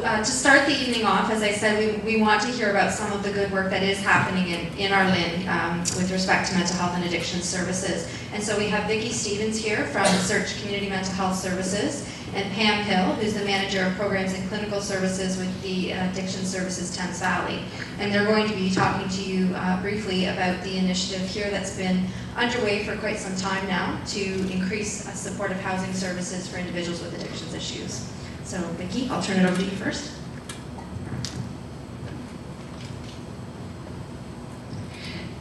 to start the evening off, as I said, we want to hear about some of the good work that is happening in our LHIN with respect to mental health and addiction services. And so we have Vicki Stevens here from Search Community Mental Health Services, and Pam Hill, who's the Manager of Programs and Clinical Services with the Addiction Services Thames Valley. And they're going to be talking to you briefly about the initiative here that's been underway for quite some time now to increase supportive housing services for individuals with addictions issues. So Vicki, I'll turn it over to you first.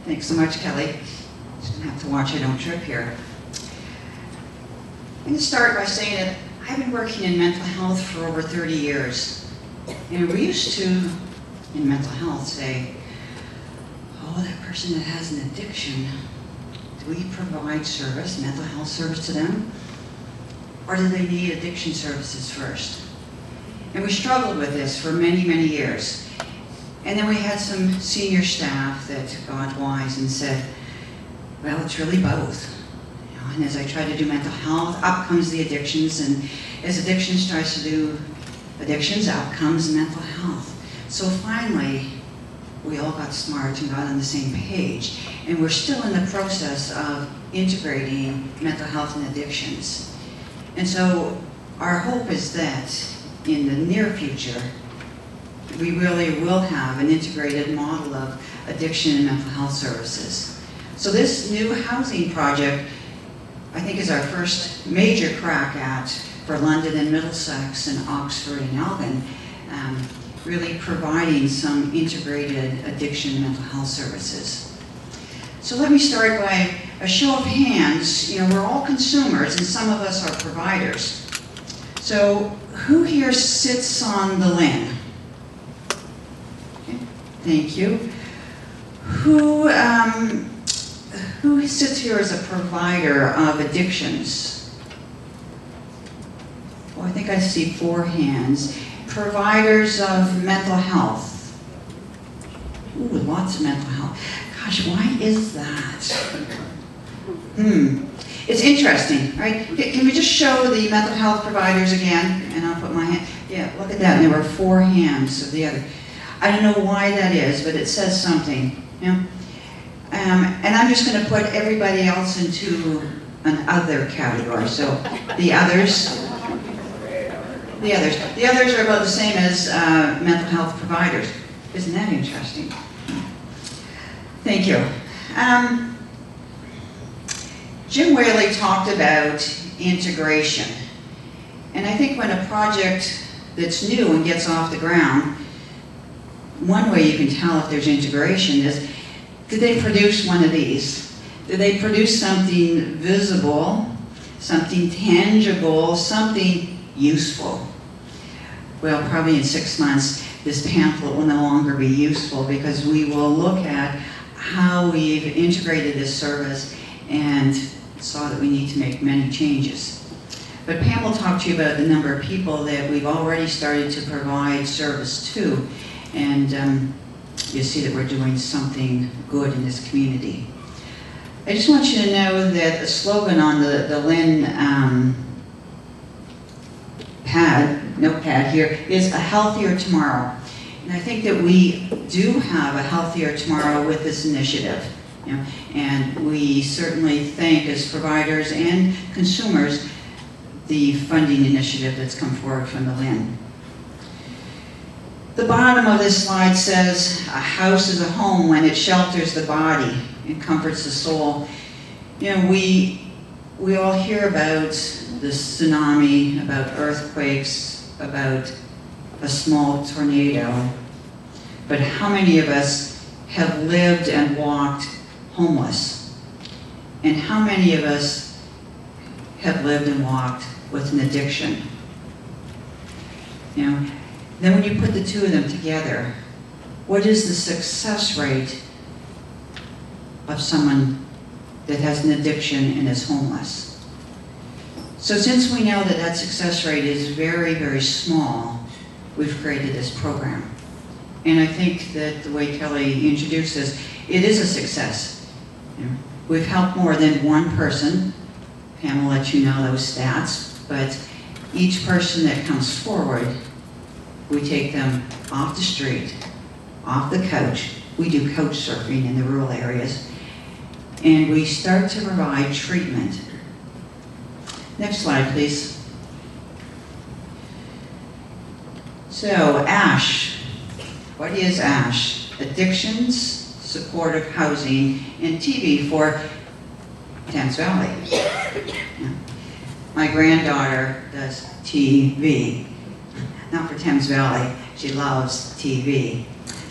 Thanks so much, Kelly. Just gonna have to watch I don't trip here. I'm gonna start by saying that I've been working in mental health for over 30 years. And we used to, in mental health, say, oh, that person that has an addiction, do we provide service, mental health service to them? Or do they need addiction services first? And we struggled with this for many, many years. And then we had some senior staff that got wise and said, well, it's really both. And as I try to do mental health, up comes the addictions, and as addictions tries to do addictions, out comes mental health. So finally, we all got smart and got on the same page, and we're still in the process of integrating mental health and addictions. And so our hope is that in the near future, we really will have an integrated model of addiction and mental health services. So this new housing project, I think, is our first major crack at for London and Middlesex and Oxford and Elgin, really providing some integrated addiction and mental health services. So let me start by a show of hands. You know, we're all consumers and some of us are providers. So who here sits on the LHIN? Okay, thank you. Who sits here as a provider of addictions? Well, I think I see 4 hands. Providers of mental health. Ooh, lots of mental health. Gosh, why is that? It's interesting, right? Can we just show the mental health providers again? And I'll put my hand, yeah, look at that. There were 4 hands of the other. I don't know why that is, but it says something, you know? And I'm just going to put everybody else into an other category. So the others are about the same as mental health providers. Isn't that interesting? Thank you. Jim Whaley talked about integration. And I think when a project that's new and gets off the ground, one way you can tell if there's integration is, did they produce one of these? Did they produce something visible, something tangible, something useful? Well, probably in 6 months, this pamphlet will no longer be useful because we will look at how we've integrated this service and saw that we need to make many changes. But Pam will talk to you about the number of people that we've already started to provide service to, and you see that we're doing something good in this community. I just want you to know that the slogan on the LHIN notepad here is a healthier tomorrow. And I think that we do have a healthier tomorrow with this initiative. You know, and we certainly thank, as providers and consumers, the funding initiative that's come forward from the LHIN. The bottom of this slide says, a house is a home when it shelters the body and comforts the soul. You know, we all hear about the tsunami, about earthquakes, about a small tornado, but how many of us have lived and walked homeless? And how many of us have lived and walked with an addiction? You know, then when you put the two of them together, what is the success rate of someone that has an addiction and is homeless? So since we know that that success rate is very, very small, we've created this program. And I think that the way Kelly introduced this, it is a success. You know, we've helped more than one person. Pam will let you know those stats, but each person that comes forward We take them off the street, off the couch. We do couch surfing in the rural areas. And we start to provide treatment. Next slide, please. So, ASH. What is ASH? Addictions, Supportive Housing, and TV for Thames Valley. Yeah. My granddaughter does TV. Not for Thames Valley, she loves TV.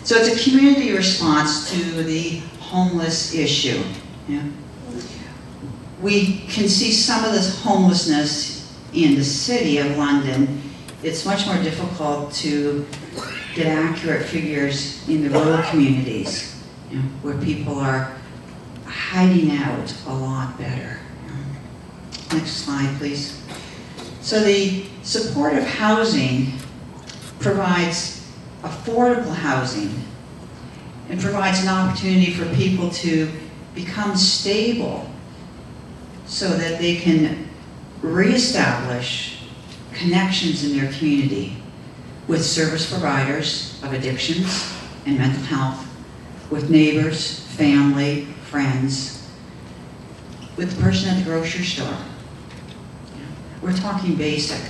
So it's a community response to the homeless issue. Yeah. We can see some of this homelessness in the city of London. It's much more difficult to get accurate figures in the rural communities, you know, where people are hiding out a lot better. Next slide, please. So the supportive housing provides affordable housing and provides an opportunity for people to become stable so that they can reestablish connections in their community with service providers of addictions and mental health, with neighbors, family, friends, with the person at the grocery store. We're talking basic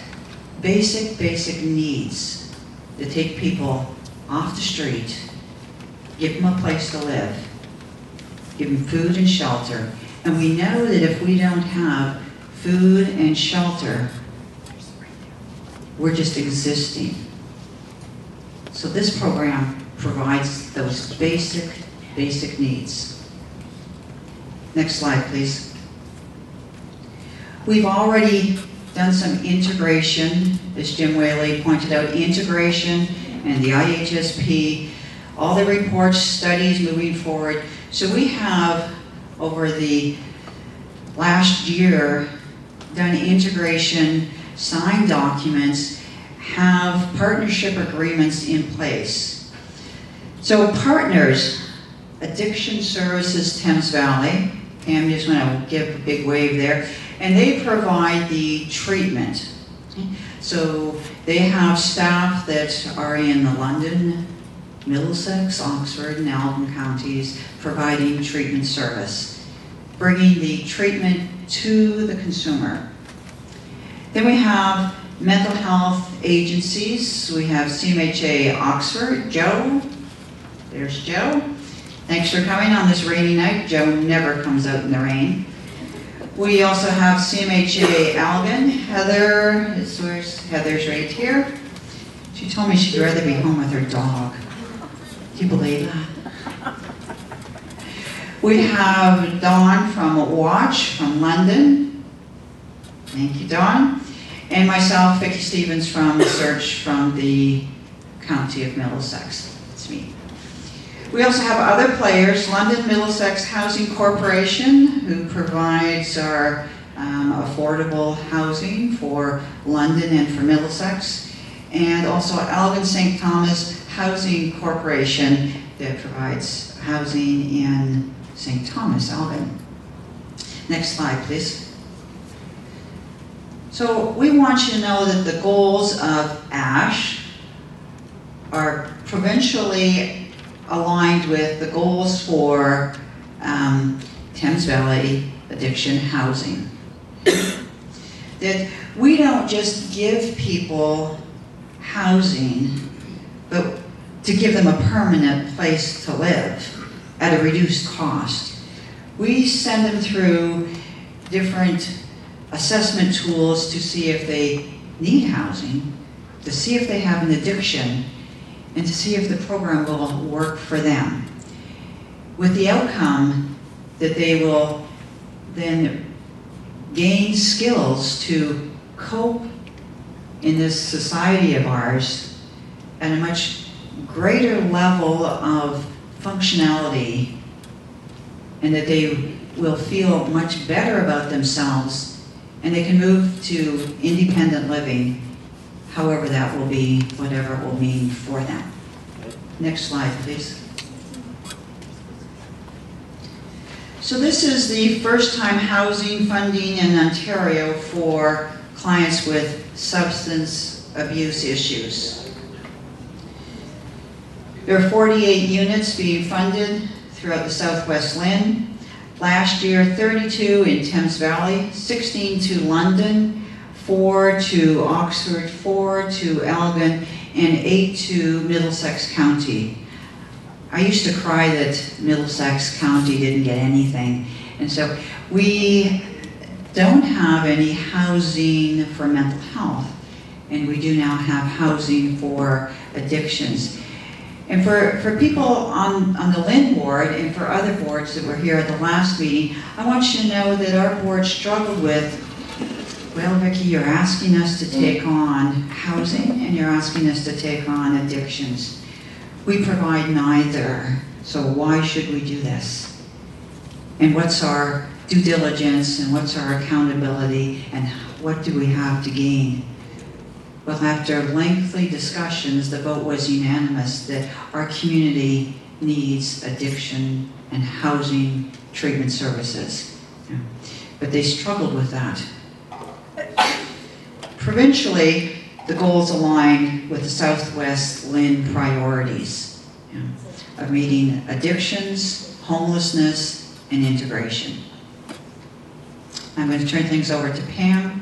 needs to take people off the street, give them a place to live, give them food and shelter. And we know that if we don't have food and shelter, we're just existing. So this program provides those basic needs. Next slide, please. We've already done some integration, as Jim Whaley pointed out, integration and the IHSP, all the reports, studies moving forward. So we have, over the last year, done integration, signed documents, have partnership agreements in place. So partners, Addiction Services Thames Valley, Pam, you just want to give a big wave there, and they provide the treatment. So they have staff that are in the London, Middlesex, Oxford, and Elgin counties providing treatment service, bringing the treatment to the consumer. Then we have mental health agencies. We have CMHA Oxford. Joe, there's Joe. Thanks for coming on this rainy night. Joe never comes out in the rain. We also have CMHA Elgin. Heather, where's Heather's right here. She told me she'd rather be home with her dog. Do you believe that? We have Dawn from WOTCH from London. Thank you, Dawn. And myself, Vicki Stevens from Search from the County of Middlesex. It's me. We also have other players, London-Middlesex Housing Corporation, who provides our affordable housing for London and for Middlesex, and also Elgin St. Thomas Housing Corporation that provides housing in St. Thomas, Elgin. Next slide, please. So we want you to know that the goals of ASH are provincially aligned with the goals for Thames Valley addiction housing. That we don't just give people housing, but to give them a permanent place to live at a reduced cost. We send them through different assessment tools to see if they need housing, to see if they have an addiction, and to see if the program will work for them. With the outcome that they will then gain skills to cope in this society of ours at a much greater level of functionality, and that they will feel much better about themselves, and they can move to independent living, however that will be, whatever it will mean for them. Next slide, please. So this is the first-time housing funding in Ontario for clients with substance abuse issues. There are 48 units being funded throughout the South West LHIN. Last year, 32 in Thames Valley, 16 to London, 4 to Oxford, 4 to Elgin, and 8 to Middlesex County. I used to cry that Middlesex County didn't get anything. And so we don't have any housing for mental health, and we do now have housing for addictions. And for people on the LHIN board and for other boards that were here at the last meeting, I want you to know that our board struggled with, well, Vicki, you're asking us to take on housing and you're asking us to take on addictions. We provide neither, so why should we do this? And what's our due diligence and what's our accountability and what do we have to gain? Well, after lengthy discussions, the vote was unanimous that our community needs addiction and housing treatment services. Yeah. But they struggled with that. Provincially, the goals align with the South West LHIN priorities, yeah, of meeting addictions, homelessness, and integration. I'm going to turn things over to Pam.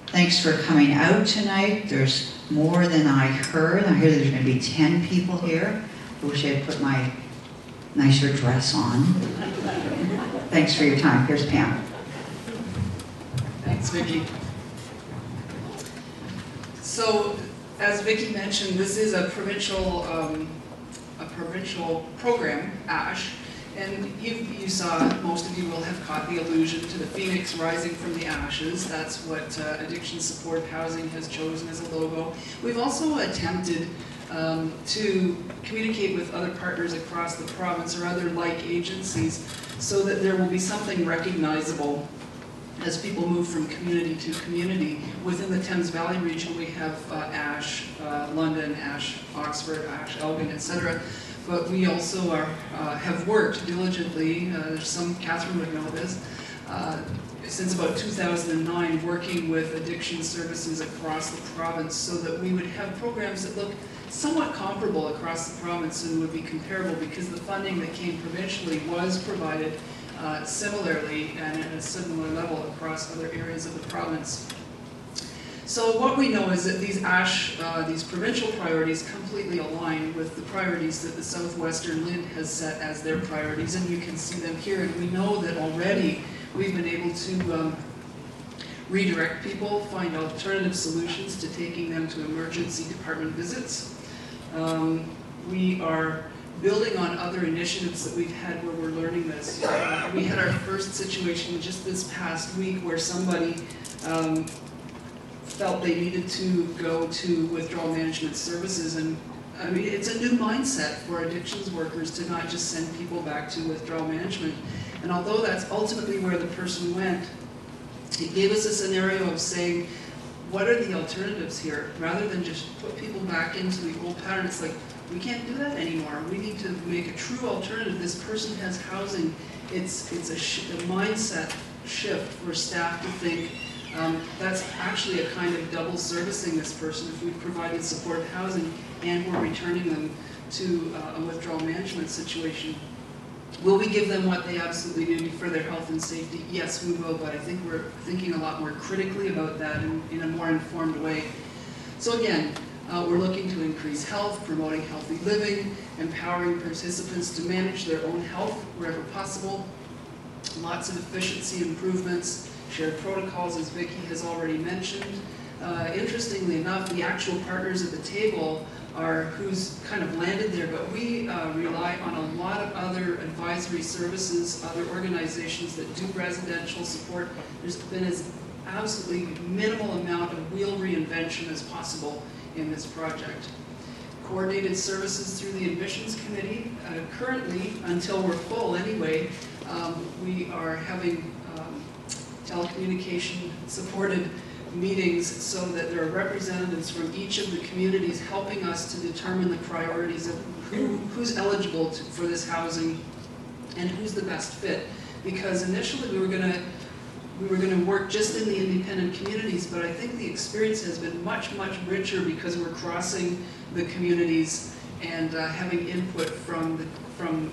Thanks for coming out tonight. There's more than I heard. I hear there's going to be 10 people here. I wish I had put my nicer dress on. Thanks for your time. Here's Pam. Thanks, Vicki. So, as Vicki mentioned, this is a provincial program, ASH, and you saw, most of you will have caught the allusion to the phoenix rising from the ashes. That's what Addiction Support Housing has chosen as a logo. We've also attempted to communicate with other partners across the province or other like agencies so that there will be something recognizable as people move from community to community. Within the Thames Valley region, we have ASH, London, ASH, Oxford, ASH, Elgin, etc. But we also have worked diligently, Catherine would know this, since about 2009, working with addiction services across the province so that we would have programs that look somewhat comparable across the province and would be comparable because the funding that came provincially was provided similarly and at a similar level across other areas of the province. So what we know is that these provincial priorities completely align with the priorities that the Southwestern LHIN has set as their priorities, and you can see them here. And we know that already we've been able to redirect people, find alternative solutions to taking them to emergency department visits. We are building on other initiatives that we've had where we're learning this. We had our first situation just this past week where somebody felt they needed to go to withdrawal management services, and I mean, it's a new mindset for addictions workers to not just send people back to withdrawal management. And although that's ultimately where the person went, it gave us a scenario of saying, what are the alternatives here? Rather than just put people back into the old pattern, it's like, we can't do that anymore. We need to make a true alternative. This person has housing. It's a mindset shift for staff to think, that's actually a kind of double servicing this person if we've provided support housing and we're returning them to a withdrawal management situation. Will we give them what they absolutely need for their health and safety? Yes, we will, but I think we're thinking a lot more critically about that in a more informed way. So again, we're looking to increase health, promoting healthy living, empowering participants to manage their own health wherever possible, lots of efficiency improvements, shared protocols, as Vicki has already mentioned. Interestingly enough, the actual partners at the table are who's kind of landed there, but we rely on a lot of other advisory services, other organizations that do residential support. There's been as absolutely minimal amount of wheel reinvention as possible in this project. Coordinated services through the admissions committee. Currently, until we're full anyway, we are having telecommunication supported meetings so that there are representatives from each of the communities helping us to determine the priorities of who's eligible for this housing and who's the best fit. Because initially we were going to work just in the independent communities, but I think the experience has been much, much richer because we're crossing the communities and having input from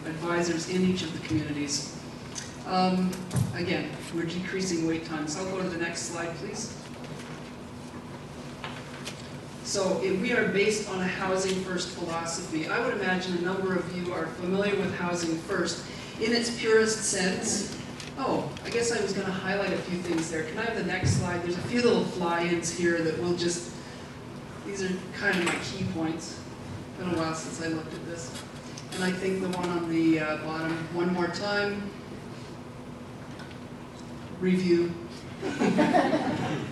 advisors in each of the communities. Again, we're decreasing wait times. I'll go to the next slide, please. So we are based on a housing first philosophy. I would imagine a number of you are familiar with housing first in its purest sense. Oh, I guess I was going to highlight a few things there. Can I have the next slide? There's a few little fly-ins here that will just, these are kind of my key points. It's been a while since I looked at this. And I think the one on the bottom, one more time. Review.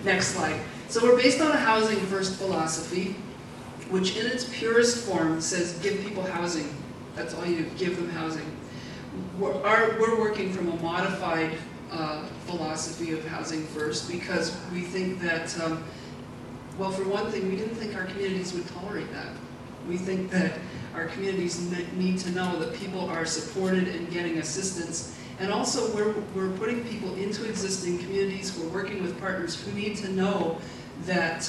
Next slide. So we're based on a housing first philosophy, which in its purest form says give people housing. That's all you do, give them housing. We're working from a modified philosophy of housing first because we think that, well, for one thing, we didn't think our communities would tolerate that. We think that our communities need to know that people are supported and getting assistance. And also, we're putting people into existing communities. We're working with partners who need to know that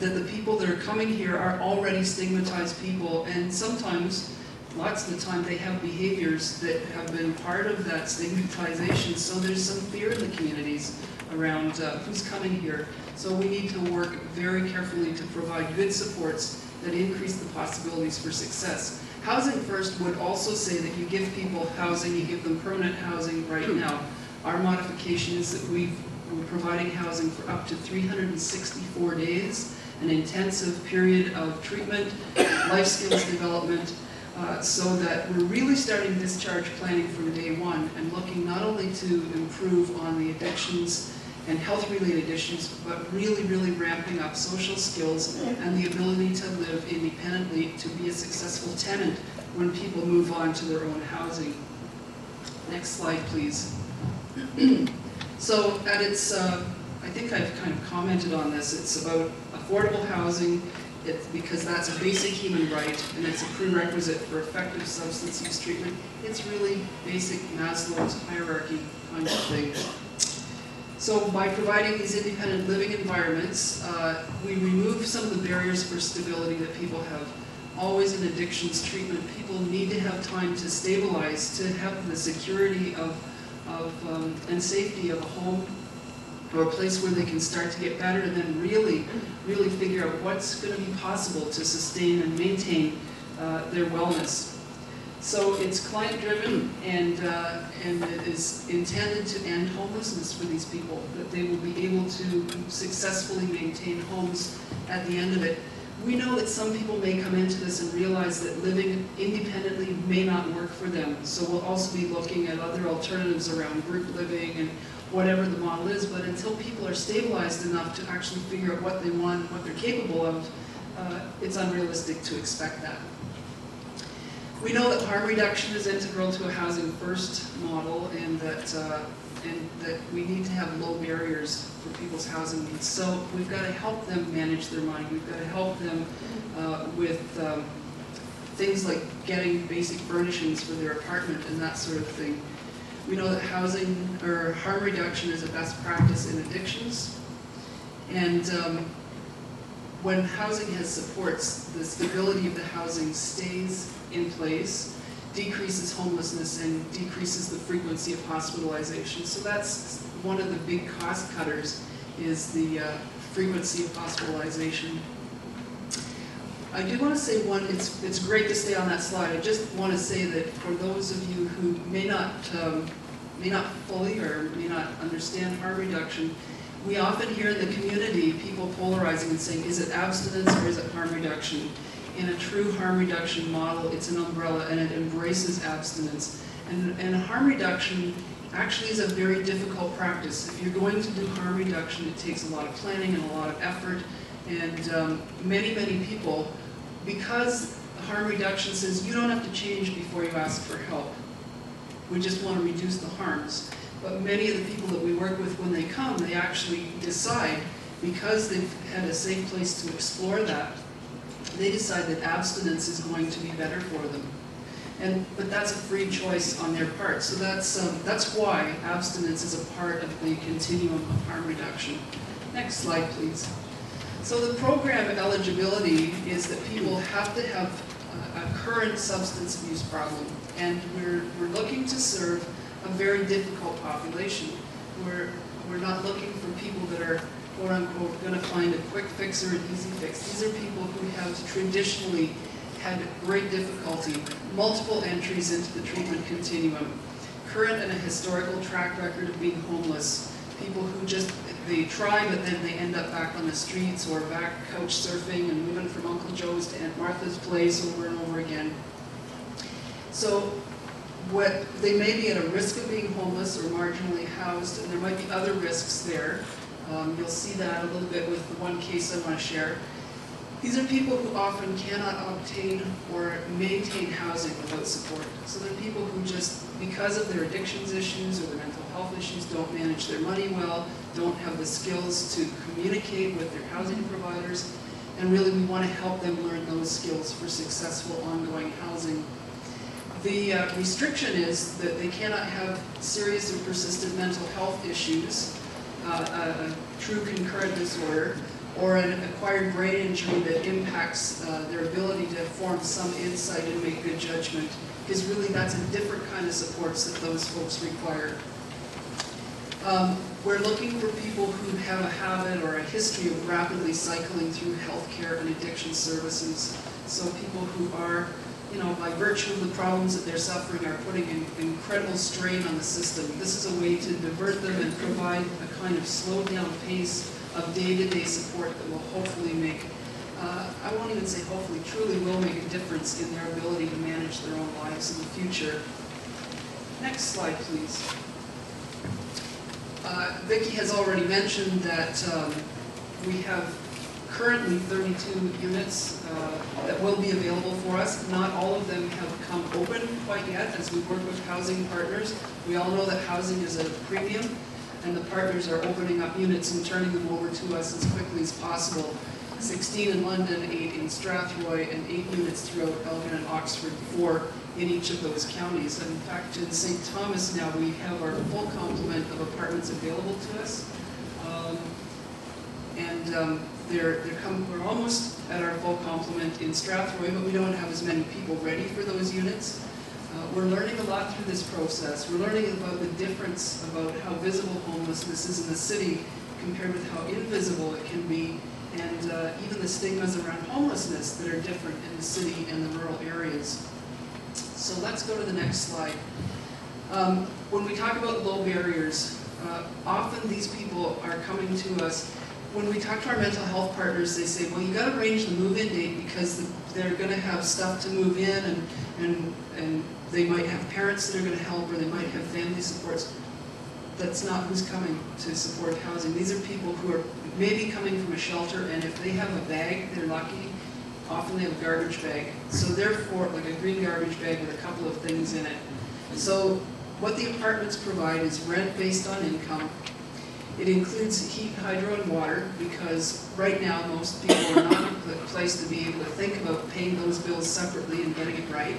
that the people that are coming here are already stigmatized people, and sometimes, lots of the time, they have behaviors that have been part of that stigmatization. So there's some fear in the communities around who's coming here. So we need to work very carefully to provide good supports that increase the possibilities for success. Housing first would also say that you give people housing, you give them permanent housing right now. Our modification is that we're providing housing for up to 364 days, an intensive period of treatment, life skills development, so that we're really starting discharge planning from day one and looking not only to improve on the addictions and health-related issues, but really, really ramping up social skills and the ability to live independently, to be a successful tenant when people move on to their own housing. Next slide, please. So at its, I think I've kind of commented on this, it's about affordable housing, because that's a basic human right and it's a prerequisite for effective substance use treatment. It's really basic Maslow's hierarchy kind of thing. So by providing these independent living environments, we remove some of the barriers for stability that people have. Always in addictions treatment, people need to have time to stabilize, to have the security and safety of a home or a place where they can start to get better, and then really, really figure out what's going to be possible to sustain and maintain their wellness. So it's client-driven, and it is intended to end homelessness for these people, that they will be able to successfully maintain homes at the end of it. We know that some people may come into this and realize that living independently may not work for them, so we'll also be looking at other alternatives around group living and whatever the model is, but until people are stabilized enough to actually figure out what they want, what they're capable of, it's unrealistic to expect that. We know that harm reduction is integral to a housing first model, and that we need to have low barriers for people's housing needs. So we've got to help them manage their money. We've got to help them with things like getting basic furnishings for their apartment and that sort of thing. We know that housing or harm reduction is a best practice in addictions, and when housing has supports, the stability of the housing stays in place, decreases homelessness, and decreases the frequency of hospitalization. So that's one of the big cost cutters, is the frequency of hospitalization. I do want to say it's great to stay on that slide. I just want to say that for those of you who may not fully or may not understand harm reduction, we often hear in the community people polarizing and saying, is it abstinence or is it harm reduction? In a true harm reduction model, it's an umbrella and it embraces abstinence. And harm reduction actually is a very difficult practice. If you're going to do harm reduction, it takes a lot of planning and a lot of effort. And many, many people, because harm reduction says you don't have to change before you ask for help. We just want to reduce the harms. But many of the people that we work with, when they come, they actually decide, because they've had a safe place to explore that, they decide that abstinence is going to be better for them. But that's a free choice on their part. So that's why abstinence is a part of the continuum of harm reduction. Next slide, please. So the program eligibility is that people have to have a current substance abuse problem, and we're looking to serve a very difficult population. We're not looking for people that are, quote unquote, going to find a quick fix or an easy fix. These are people who have traditionally had great difficulty, multiple entries into the treatment continuum, current and a historical track record of being homeless, people who just, they try but then they end up back on the streets or back couch surfing and moving from Uncle Joe's to Aunt Martha's place over and over again. So they may be at a risk of being homeless or marginally housed, and there might be other risks there. You'll see that a little bit with the one case I want to share. These are people who often cannot obtain or maintain housing without support. So they're people who just, because of their addictions issues or their mental health issues, don't manage their money well, don't have the skills to communicate with their housing providers, and really we want to help them learn those skills for successful ongoing housing. The restriction is that they cannot have serious or persistent mental health issues, a true concurrent disorder, or an acquired brain injury that impacts their ability to form some insight and make good judgment, because really that's a different kind of supports that those folks require. We're looking for people who have a habit or a history of rapidly cycling through healthcare and addiction services. So people who are, you know, by virtue of the problems that they're suffering, are putting an incredible strain on the system. This is a way to divert them and provide a kind of slowed down pace of day-to-day support that will hopefully make, I won't even say hopefully, truly will make a difference in their ability to manage their own lives in the future. Next slide, please. Vicki has already mentioned that we have currently 32 units that will be available for us. Not all of them have come open quite yet as we work with housing partners. We all know that housing is at a premium, and the partners are opening up units and turning them over to us as quickly as possible. 16 in London, 8 in Strathroy, and 8 units throughout Elgin and Oxford, 4 in each of those counties. And in fact, in St. Thomas now we have our full complement of apartments available to us. We're almost at our full complement in Strathroy, but we don't have as many people ready for those units. We're learning a lot through this process. We're learning about the difference about how visible homelessness is in the city compared with how invisible it can be, and even the stigmas around homelessness that are different in the city and the rural areas. So let's go to the next slide. When we talk about low barriers, often these people are coming to us. When we talk to our mental health partners, they say, well, you got to arrange the move-in date because they're going to have stuff to move in, and they might have parents that are going to help, or they might have family supports. That's not who's coming to support housing. These are people who are maybe coming from a shelter, and if they have a bag, they're lucky. Often they have a garbage bag. So therefore, like a green garbage bag with a couple of things in it. So what the apartments provide is rent based on income. It includes heat, hydro, and water, because right now most people are not in a place to be able to think about paying those bills separately and getting it right.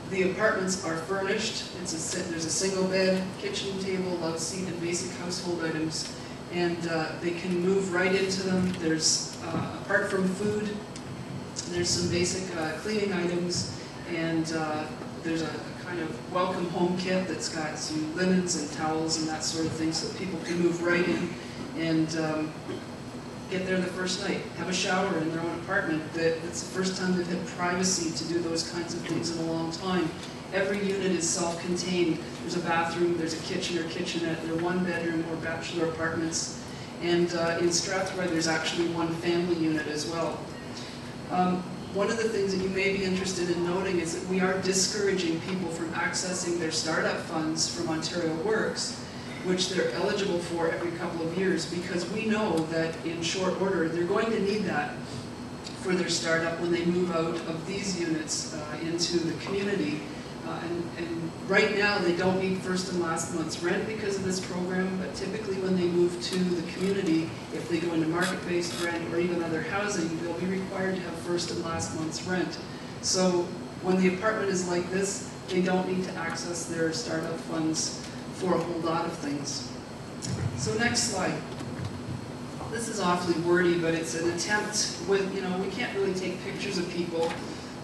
The apartments are furnished. There's a single bed, kitchen table, love seat, and basic household items. And they can move right into them. There's, apart from food, there's some basic cleaning items, and there's a kind of welcome home kit that's got some linens and towels and that sort of thing, so that people can move right in and get there the first night, have a shower in their own apartment. That's the first time they've had privacy to do those kinds of things in a long time. Every unit is self-contained. There's a bathroom, there's a kitchen or kitchenette, they're one-bedroom or bachelor apartments. And in Strathroy, there's actually one family unit as well. One of the things that you may be interested in noting is that we are discouraging people from accessing their startup funds from Ontario Works, which they're eligible for every couple of years, because we know that in short order they're going to need that for their startup when they move out of these units into the community. And right now they don't need first and last month's rent because of this program, but typically when they move to the community, if they go into market-based rent or even other housing, they'll be required to have first and last month's rent. So when the apartment is like this, they don't need to access their startup funds for a whole lot of things. So next slide. this is awfully wordy, but it's an attempt with, we can't really take pictures of people,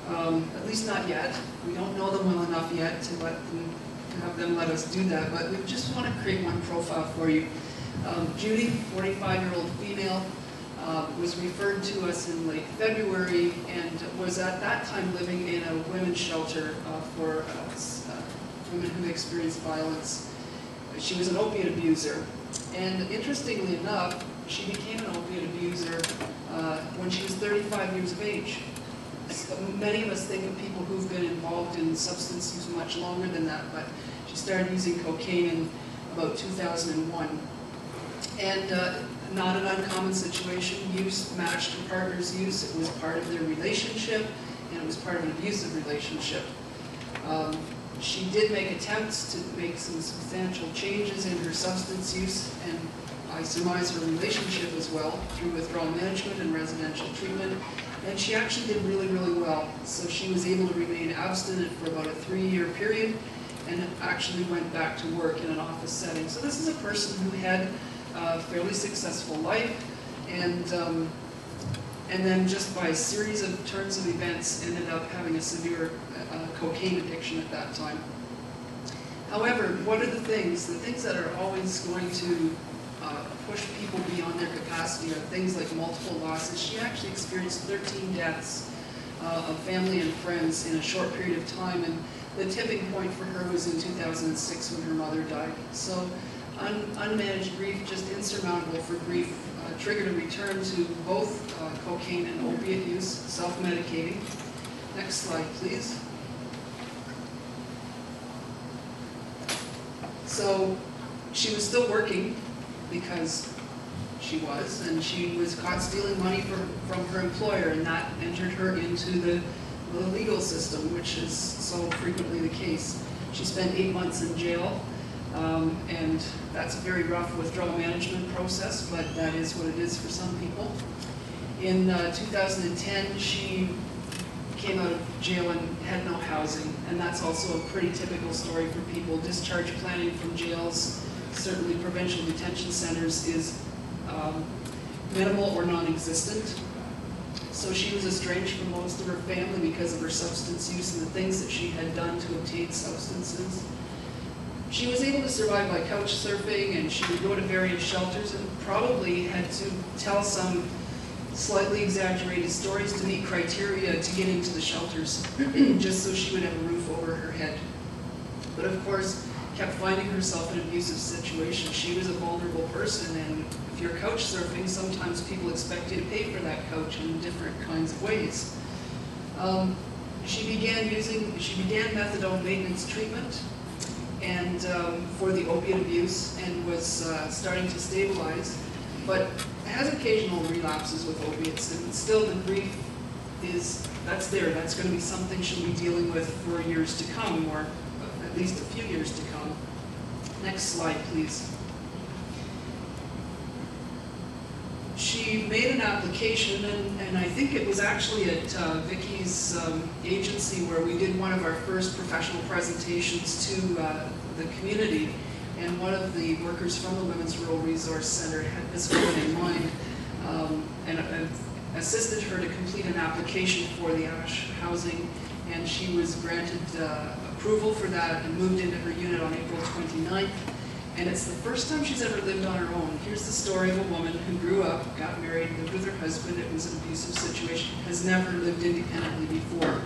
at least not yet. We don't know them well enough yet to have them let us do that, but we just want to create one profile for you. Judy, 45-year-old female, was referred to us in late February and was at that time living in a women's shelter for women who experienced violence. She was an opiate abuser, and interestingly enough, she became an opiate abuser when she was 35 years of age. So many of us think of people who've been involved in substance use much longer than that, but she started using cocaine in about 2001. And not an uncommon situation. Use matched her partner's use. It was part of their relationship, and it was part of an abusive relationship. She did make attempts to make some substantial changes in her substance use, and I surmise her relationship as well, through withdrawal management and residential treatment. And she actually did really, really well. So she was able to remain abstinent for about a 3-year period, and actually went back to work in an office setting. So this is a person who had a fairly successful life, and then just by a series of turns of events ended up having a severe cocaine addiction at that time. However, what are the things that are always going to push people beyond their capacity are things like multiple losses. She actually experienced 13 deaths of family and friends in a short period of time, and the tipping point for her was in 2006 when her mother died. So unmanaged grief, just insurmountable for grief, triggered a return to both cocaine and opiate use, self-medicating. Next slide, please. So she was still working because she was, and she was caught stealing money from her employer, and that entered her into the legal system, which is so frequently the case. She spent 8 months in jail. And that's a very rough withdrawal management process, but that is what it is for some people. In 2010, she came out of jail and had no housing, and that's also a pretty typical story for people. Discharge planning from jails, certainly provincial detention centers, is minimal or non-existent. So she was estranged from most of her family because of her substance use and the things that she had done to obtain substances. She was able to survive by couch surfing, and she would go to various shelters and probably had to tell some slightly exaggerated stories to meet criteria to get into the shelters, just so she would have a roof over her head. But of course, kept finding herself in abusive situations. She was a vulnerable person, and if you're couch surfing, sometimes people expect you to pay for that couch in different kinds of ways. She began methadone maintenance treatment and for the opiate abuse, and was starting to stabilize, but has occasional relapses with opiates, and still the grief that's there. That's going to be something she'll be dealing with for years to come, or at least a few years to come. Next slide, please. She made an application, and I think it was actually at Vicky's agency where we did one of our first professional presentations to the community, and one of the workers from the Women's Rural Resource Center had this woman in mind, and assisted her to complete an application for the ASH housing, and she was granted approval for that and moved into her unit on April 29th. And it's the first time she's ever lived on her own. Here's the story of a woman who grew up, got married, lived with her husband. It was an abusive situation, has never lived independently before.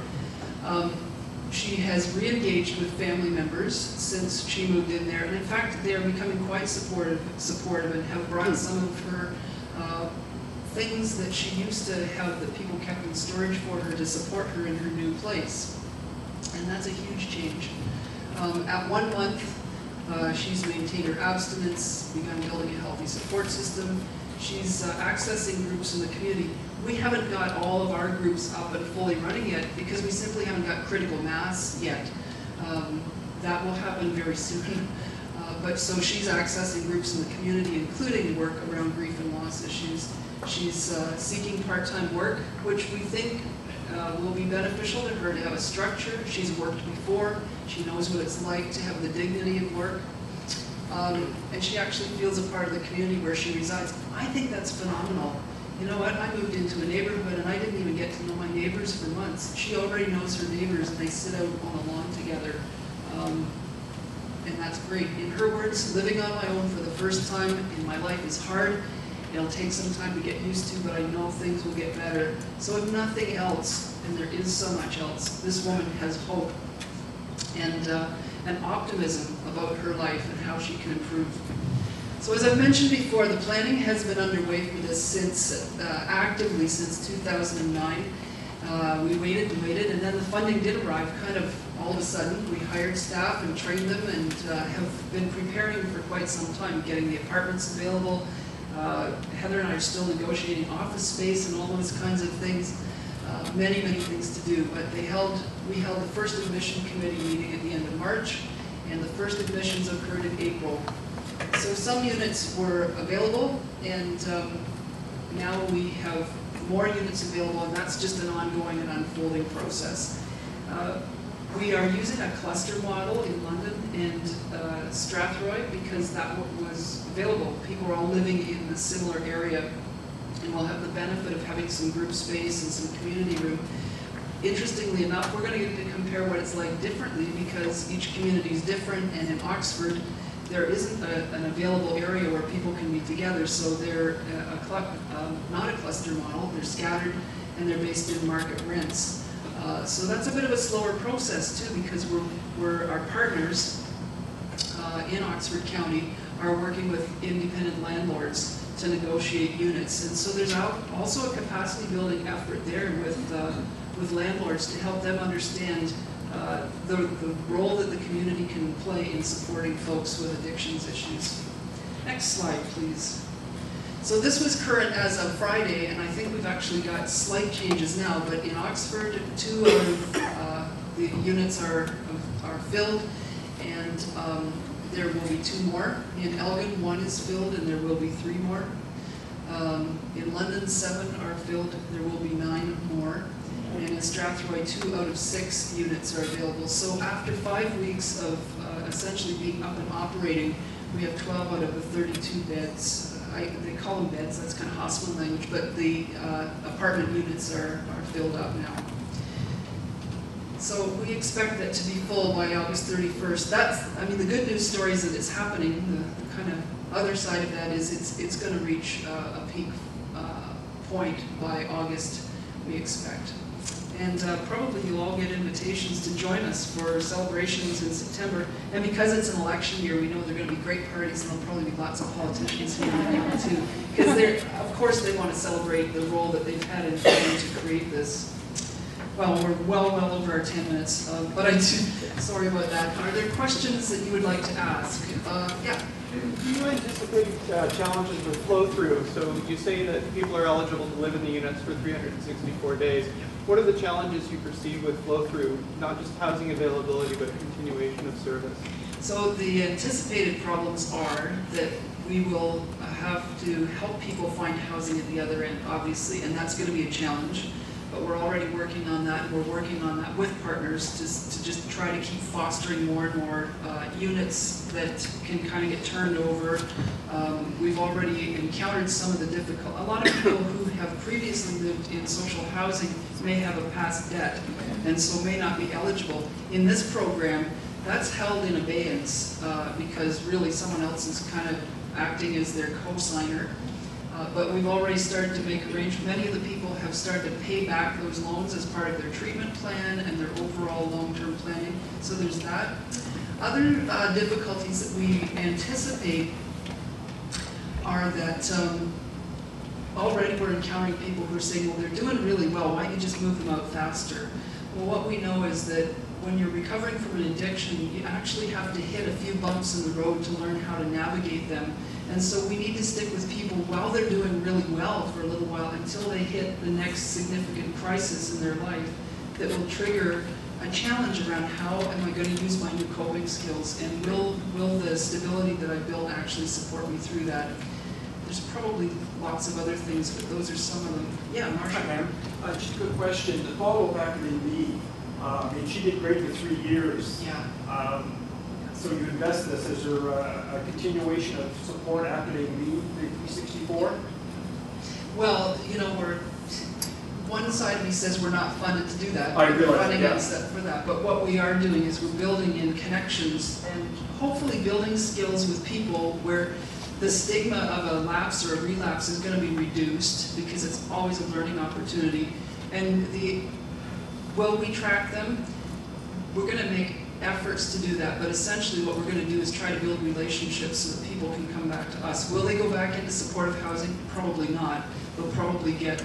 She has re-engaged with family members since she moved in there. And in fact, they're becoming quite supportive and have brought some of her things that she used to have that people kept in storage for her to support her in her new place. And that's a huge change. At 1 month, she's maintained her abstinence, begun building a healthy support system. She's accessing groups in the community. We haven't got all of our groups up and fully running yet because we simply haven't got critical mass yet. That will happen very soon. But so she's accessing groups in the community, including work around grief and loss issues. She's seeking part-time work, which we think will be beneficial to her to have a structure. She's worked before. She knows what it's like to have the dignity of work. And she actually feels a part of the community where she resides. I think that's phenomenal. You know what, I moved into a neighborhood and I didn't even get to know my neighbors for months. She already knows her neighbors and they sit out on the lawn together. And that's great. In her words, living on my own for the first time in my life is hard. It'll take some time to get used to, but I know things will get better. So if nothing else, and there is so much else, this woman has hope and optimism about her life and how she can improve. So as I've mentioned before, the planning has been underway for this since, actively since 2009. We waited and waited, and then the funding did arrive kind of all of a sudden. We hired staff and trained them and have been preparing for quite some time, getting the apartments available. Heather and I are still negotiating office space and all those kinds of things. Many, many things to do, but we held the first admission committee meeting at the end of March, and the first admissions occurred in April. So some units were available, and now we have more units available, and that's just an ongoing and unfolding process. We are using a cluster model in London and Strathroy because that was available. People were all living in a similar area, and we'll have the benefit of having some group space and some community room. Interestingly enough, we're going to get to compare what it's like differently because each community is different, and in Oxford there isn't an available area where people can be together, so they're not a cluster model, they're scattered and they're based in market rents. So that's a bit of a slower process too, because our partners in Oxford County are working with independent landlords to negotiate units, and so there's also a capacity building effort there with landlords to help them understand the role that the community can play in supporting folks with addictions issues. Next slide, please. So this was current as of Friday, and I think we've actually got slight changes now, but in Oxford, 2 out of the units are filled, and there will be 2 more. In Elgin, 1 is filled, and there will be 3 more. In London, 7 are filled, there will be 9 more. And in Strathroy, 2 out of 6 units are available. So after 5 weeks of essentially being up and operating, we have 12 out of the 32 beds. They call them beds, that's kind of hospital language, but the apartment units are filled up now. So we expect that to be full by August 31st. I mean, the good news story is that it's happening. The kind of other side of that is it's going to reach a peak point by August, we expect. And probably you'll all get invitations to join us for celebrations in September. And because it's an election year, we know there are going to be great parties, and there'll probably be lots of politicians here too. Because of course they want to celebrate the role that they've had in trying to create this. Well, we're well over our 10 minutes, but I do, sorry about that. Are there questions that you would like to ask? Yeah. Do you anticipate challenges with flow-through? So you say that people are eligible to live in the units for 364 days. What are the challenges you perceive with flow-through, not just housing availability, but continuation of service? So the anticipated problems are that we will have to help people find housing at the other end, obviously, and that's going to be a challenge. But we're already working on that. We're working on that with partners to just try to keep fostering more and more units that can kind of get turned over. We've already encountered some of the difficult. A lot of people who have previously lived in social housing may have a past debt, and so may not be eligible. In this program, that's held in abeyance because really someone else is kind of acting as their co-signer. But we've already started to make arrangements. Many of the people have started to pay back those loans as part of their treatment plan and their overall long-term planning. So there's that. Other difficulties that we anticipate are that already we're encountering people who are saying, well, they're doing really well, why don't you just move them out faster? Well, what we know is that when you're recovering from an addiction, you actually have to hit a few bumps in the road to learn how to navigate them. And so we need to stick with people while they're doing really well for a little while until they hit the next significant crisis in their life that will trigger a challenge around how am I going to use my new coping skills, and will the stability that I build actually support me through that? There's probably lots of other things, but those are some of them. Yeah, Marcia. Hi, ma'am. Just a quick question. To follow back on Indeed, I mean, she did great for 3 years. Yeah. So you invest this, is there a continuation of support after they leave the 364? Well, you know, one side of me says we're not funded to do that. I realize, We're funding yeah. is set for that. But what we are doing is we're building in connections and hopefully building skills with people where the stigma of a lapse or a relapse is going to be reduced because it's always a learning opportunity. And will we track them? We're going to make efforts to do that, but essentially what we're going to do is try to build relationships so that people can come back to us. Will they go back into supportive housing? Probably not. They'll probably get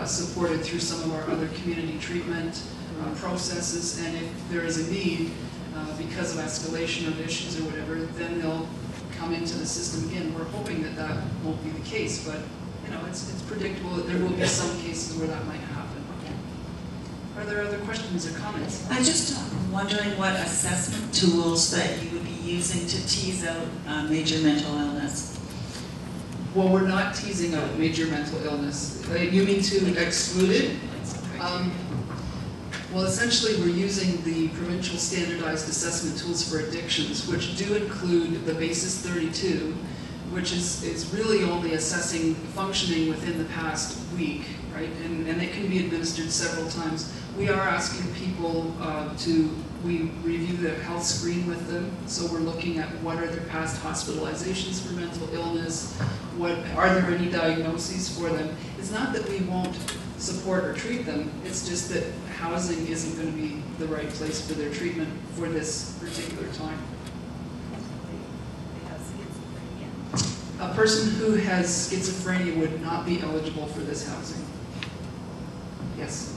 supported through some of our other community treatment processes, and if there is a need because of escalation of issues or whatever, then they'll come into the system again. We're hoping that that won't be the case, but you know, it's predictable that there will be some cases where that might happen. Are there other questions or comments? I'm just wondering what assessment tools that you would be using to tease out major mental illness. Well, we're not teasing out major mental illness. You mean to exclude it? Well, essentially, we're using the provincial standardized assessment tools for addictions, which do include the Basis 32, which is really only assessing functioning within the past week, right? And it can be administered several times. We are asking people we review their health screen with them, so we're looking at what are their past hospitalizations for mental illness, are there any diagnoses for them. It's not that we won't support or treat them, it's just that housing isn't going to be the right place for their treatment for this particular time. A person who has schizophrenia would not be eligible for this housing. Yes?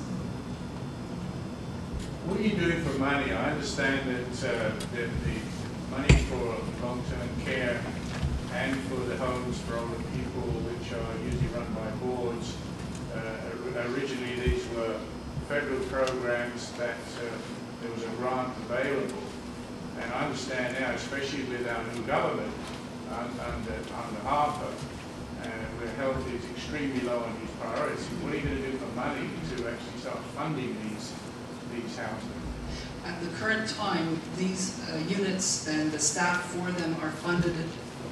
What are you doing for money? I understand that the money for long-term care and for the homes for older people, which are usually run by boards, originally these were federal programs that there was a grant available. And I understand now, especially with our new government under Harper, where health is extremely low on his priorities. What are you going to do for money to actually start funding these housing? At the current time, these units and the staff for them are funded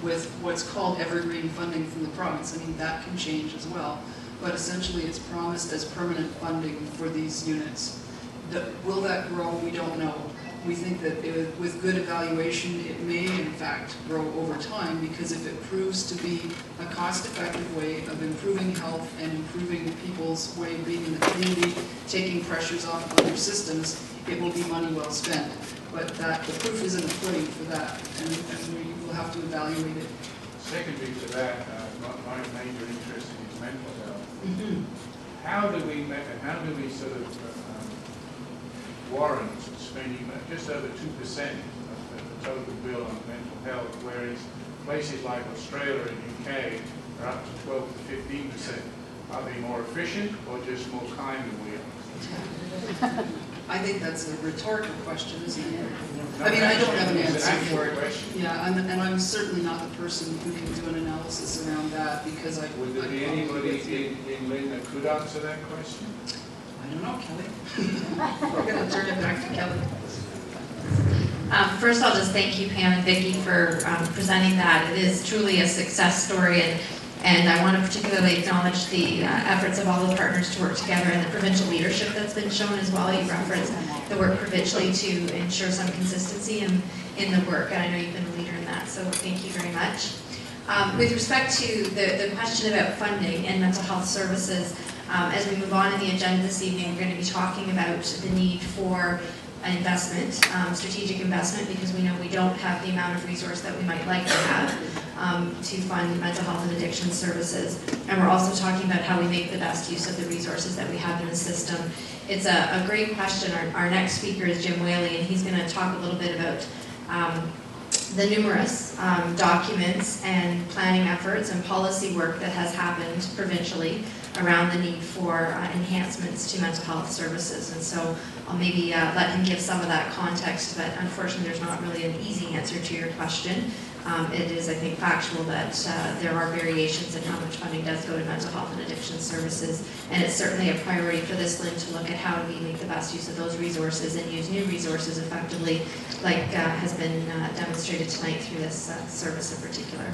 with what's called evergreen funding from the province. I mean, that can change as well, but essentially it's promised as permanent funding for these units. Will that grow? We don't know. We think that with good evaluation, it may in fact grow over time, because if it proves to be a cost-effective way of improving health and improving people's way of being in the community, taking pressures off of other systems, it will be money well spent. But the proof is in the pudding for that, and we will have to evaluate it. Secondly to that, my major interest is mental health. Mm-hmm. How do we sort of warrant spending just over 2% of the total bill on mental health, whereas places like Australia and UK are up to 12 to 15%. Are they more efficient or just more kind than we are? I think that's a rhetorical question, isn't it? I mean, I don't have an answer for it. Yeah, and I'm certainly not the person who can do an analysis around that, because Would there be anybody in Lynn that could answer that question? I don't know, Kelly. We're going to turn it back to Kelly. First, I'll just thank you, Pam and Vicki, for presenting that. It is truly a success story, and I want to particularly acknowledge the efforts of all the partners to work together, and the provincial leadership that's been shown as well. You referenced the work provincially to ensure some consistency in the work, and I know you've been a leader in that, so thank you very much. With respect to the question about funding and mental health services, as we move on in the agenda this evening, we're going to be talking about the need for an investment, strategic investment, because we know we don't have the amount of resource that we might like to have to fund mental health and addiction services. And we're also talking about how we make the best use of the resources that we have in the system. It's a great question. Our next speaker is Jim Whaley, and he's going to talk a little bit about the numerous documents and planning efforts and policy work that has happened provincially around the need for enhancements to mental health services. And so I'll maybe let him give some of that context, but unfortunately there's not really an easy answer to your question. It is, I think, factual that there are variations in how much funding does go to mental health and addiction services, and it's certainly a priority for this LHIN to look at how do we make the best use of those resources and use new resources effectively, like has been demonstrated tonight through this service in particular.